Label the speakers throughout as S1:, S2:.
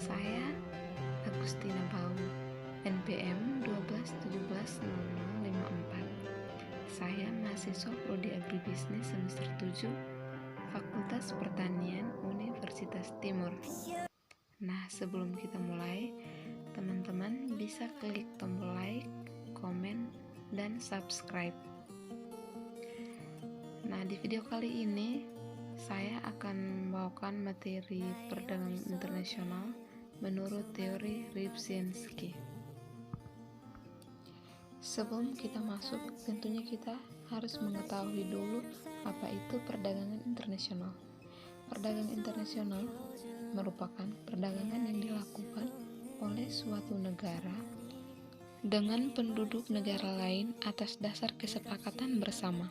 S1: saya Agustina Bau, NPM 12170054. Saya mahasiswa Prodi Agribisnis semester 7, Fakultas Pertanian Universitas Timur. Nah, sebelum kita mulai, teman-teman bisa klik tombol like, komen, dan subscribe. Nah, di video kali ini saya akan membawakan materi perdagangan internasional menurut teori Rybczynski. Sebelum kita masuk, tentunya kita harus mengetahui dulu apa itu perdagangan internasional. Perdagangan internasional merupakan perdagangan yang dilakukan oleh suatu negara dengan penduduk negara lain atas dasar kesepakatan bersama.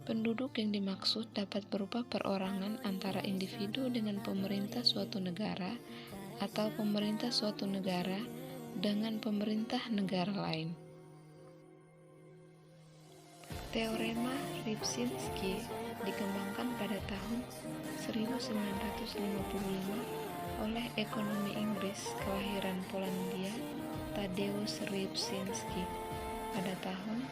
S1: Penduduk yang dimaksud dapat berupa perorangan antara individu dengan pemerintah suatu negara atau pemerintah suatu negara dengan pemerintah negara lain. Teorema Rybczynski dikembangkan pada tahun 1955 oleh ekonomi Inggris kelahiran Polandia Tadeusz Rybczynski pada tahun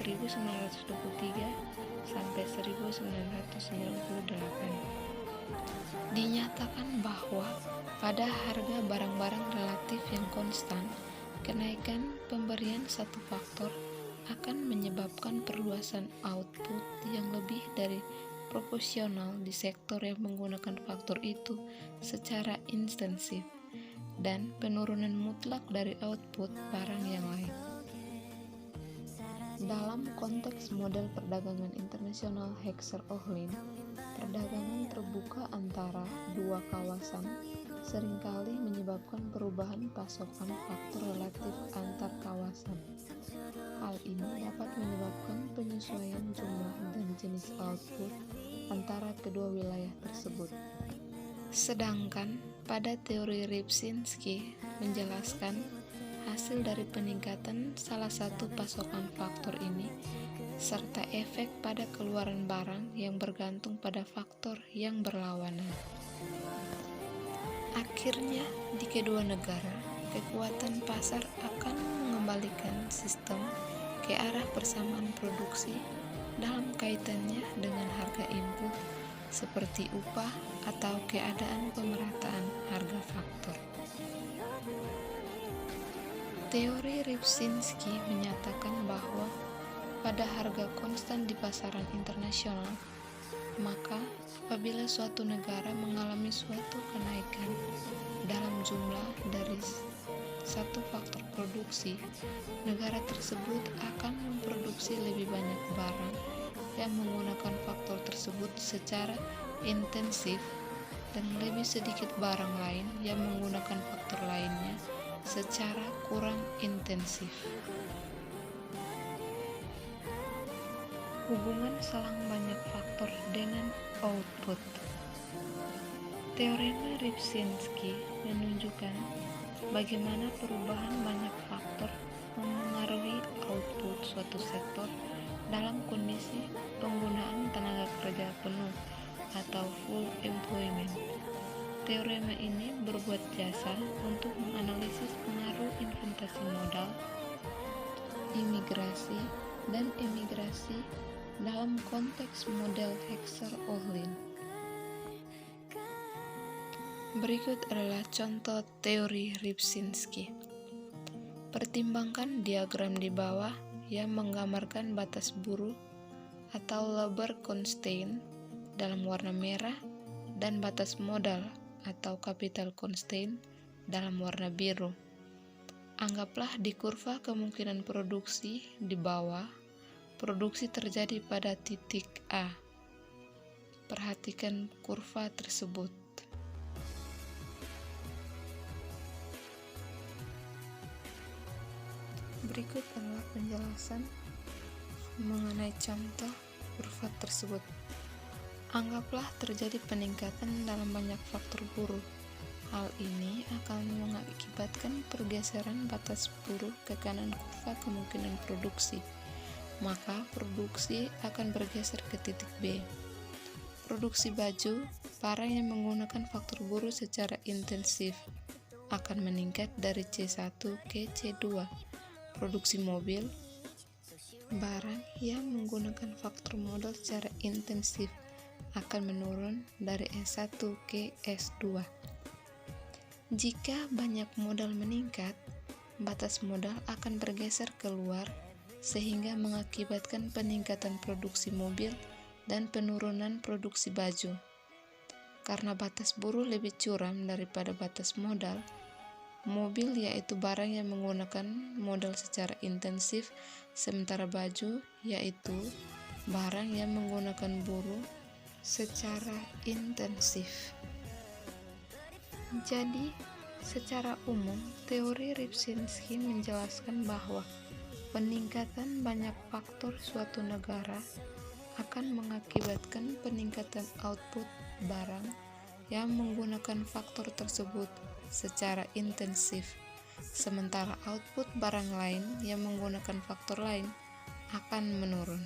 S1: 1923 sampai 1998. Dinyatakan bahwa pada harga barang-barang relatif yang konstan, kenaikan pemberian satu faktor akan menyebabkan perluasan output yang lebih dari proporsional di sektor yang menggunakan faktor itu secara intensif, dan penurunan mutlak dari output barang yang lain. Dalam konteks model perdagangan internasional Heckscher-Ohlin, perdagangan terbuka antara dua kawasan seringkali menyebabkan perubahan pasokan faktor relatif antar kawasan. Hal ini dapat menyebabkan penyesuaian jumlah dan jenis output antara kedua wilayah tersebut. Sedangkan pada teori Rybczynski menjelaskan hasil dari peningkatan salah satu pasokan faktor ini serta efek pada keluaran barang yang bergantung pada faktor yang berlawanan. Akhirnya, di kedua negara, kekuatan pasar akan mengembalikan sistem ke arah persamaan produksi dalam kaitannya dengan harga input seperti upah atau keadaan pemerataan harga faktor. Teori Rybczynski menyatakan bahwa pada harga konstan di pasaran internasional, maka apabila suatu negara mengalami suatu kenaikan dalam jumlah dari satu faktor produksi, negara tersebut akan memproduksi lebih banyak barang yang menggunakan faktor tersebut secara intensif dan lebih sedikit barang lain yang menggunakan faktor lainnya secara kurang intensif. Hubungan selang banyak faktor dengan output. Teorema Rybczynski menunjukkan bagaimana perubahan banyak faktor memengaruhi output suatu sektor dalam kondisi penggunaan tenaga kerja penuh atau full employment. Teorema ini berbuat jasa untuk menganalisis pengaruh investasi modal, imigrasi, dan emigrasi dalam konteks model Heckscher-Ohlin. Berikut adalah contoh teori Rybczynski. Pertimbangkan diagram di bawah yang menggambarkan batas buruh atau labor constraint dalam warna merah dan batas modal atau capital constraint dalam warna biru. Anggaplah di kurva kemungkinan produksi di bawah, produksi terjadi pada titik A. Perhatikan kurva tersebut. Berikut adalah penjelasan mengenai contoh kurva tersebut. Anggaplah terjadi peningkatan dalam banyak faktor buruh. Hal ini akan mengakibatkan pergeseran batas buruh ke kanan kurva kemungkinan produksi. Maka produksi akan bergeser ke titik B. Produksi baju barang yang menggunakan faktor buruh secara intensif akan meningkat dari C1 ke C2. Produksi mobil, barang yang menggunakan faktor modal secara intensif akan menurun dari S1 ke S2. Jika banyak modal meningkat, batas modal akan bergeser keluar sehingga mengakibatkan peningkatan produksi mobil dan penurunan produksi baju. Karena batas buruh lebih curam daripada batas modal, mobil yaitu barang yang menggunakan modal secara intensif, sementara baju yaitu barang yang menggunakan buruh secara intensif. Jadi, secara umum, teori Ripsinski menjelaskan bahwa peningkatan banyak faktor suatu negara akan mengakibatkan peningkatan output barang yang menggunakan faktor tersebut secara intensif, sementara output barang lain yang menggunakan faktor lain akan menurun.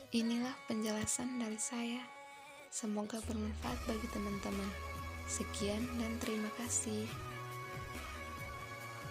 S1: Inilah penjelasan dari saya. Semoga bermanfaat bagi teman-teman. Sekian dan terima kasih.